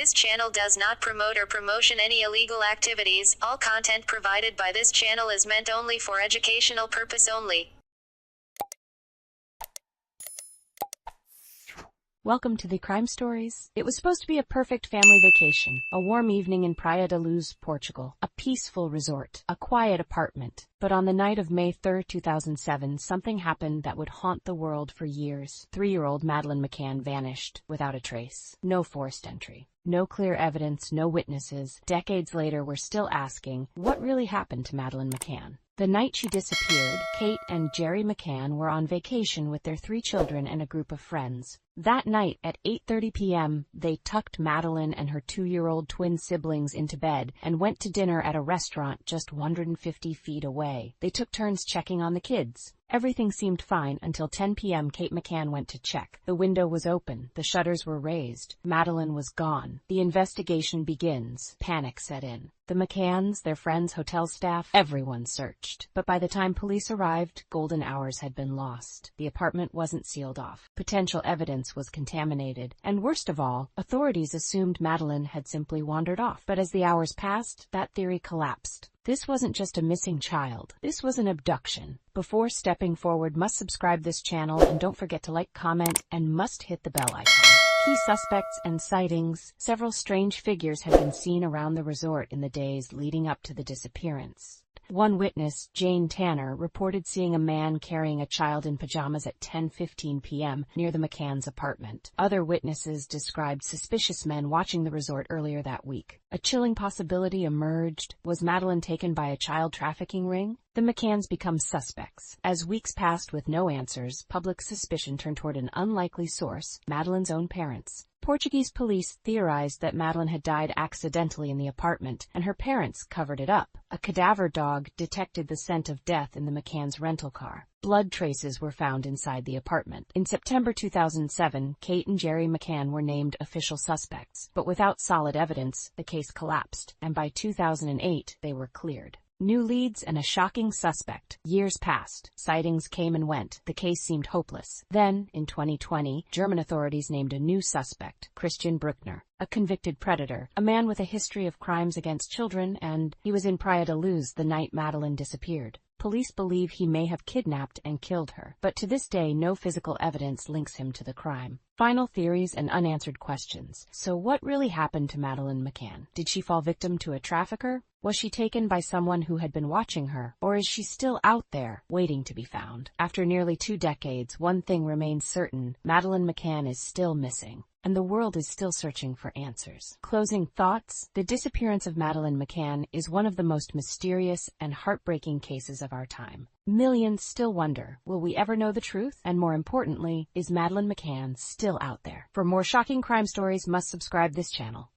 This channel does not promote or promotion any illegal activities. All content provided by this channel is meant only for educational purpose only. Welcome to the Crime Stories. It was supposed to be a perfect family vacation, a warm evening in Praia da Luz, Portugal, a peaceful resort, a quiet apartment. But on the night of May 3, 2007, something happened that would haunt the world for years. 3-year-old Madeleine McCann vanished without a trace. No forced entry. No clear evidence, no witnesses. Decades later, we're still asking, what really happened to Madeleine McCann? The night she disappeared, Kate and Jerry McCann were on vacation with their 3 children and a group of friends. That night, at 8:30 p.m., they tucked Madeleine and her 2-year-old twin siblings into bed and went to dinner at a restaurant just 150 feet away. They took turns checking on the kids. Everything seemed fine until 10 p.m. Kate McCann went to check. The window was open. The shutters were raised. Madeleine was gone. The investigation begins. Panic set in. The McCanns, their friends, hotel staff, everyone searched. But by the time police arrived, golden hours had been lost. The apartment wasn't sealed off. Potential evidence was contaminated. And worst of all, authorities assumed Madeleine had simply wandered off. But as the hours passed, that theory collapsed. This wasn't just a missing child. This was an abduction. Before stepping forward, must subscribe this channel and don't forget to like, comment, and must hit the bell icon. Key suspects and sightings. Several strange figures had been seen around the resort in the days leading up to the disappearance. One witness, Jane Tanner, reported seeing a man carrying a child in pajamas at 10:15 p.m. near the McCann's apartment. Other witnesses described suspicious men watching the resort earlier that week. A chilling possibility emerged. Was Madeleine taken by a child trafficking ring? The McCanns become suspects. As weeks passed with no answers, public suspicion turned toward an unlikely source, Madeleine's own parents. Portuguese police theorized that Madeleine had died accidentally in the apartment, and her parents covered it up. A cadaver dog detected the scent of death in the McCann's rental car. Blood traces were found inside the apartment. In September 2007, Kate and Jerry McCann were named official suspects, but without solid evidence, the case collapsed, and by 2008, they were cleared. New leads and a shocking suspect. Years passed. Sightings came and went. The case seemed hopeless. Then, in 2020, German authorities named a new suspect, Christian Bruckner, a convicted predator, a man with a history of crimes against children, and he was in Praia da Luz the night Madeleine disappeared. Police believe he may have kidnapped and killed her, but to this day no physical evidence links him to the crime. Final theories and unanswered questions. So what really happened to Madeleine McCann? Did she fall victim to a trafficker? Was she taken by someone who had been watching her? Or is she still out there, waiting to be found? After nearly 2 decades, one thing remains certain: Madeleine McCann is still missing, and the world is still searching for answers. Closing thoughts. The disappearance of Madeleine McCann is one of the most mysterious and heartbreaking cases of our time. Millions still wonder, will we ever know the truth? And more importantly, is Madeleine McCann still out there? For more shocking crime stories, must subscribe this channel.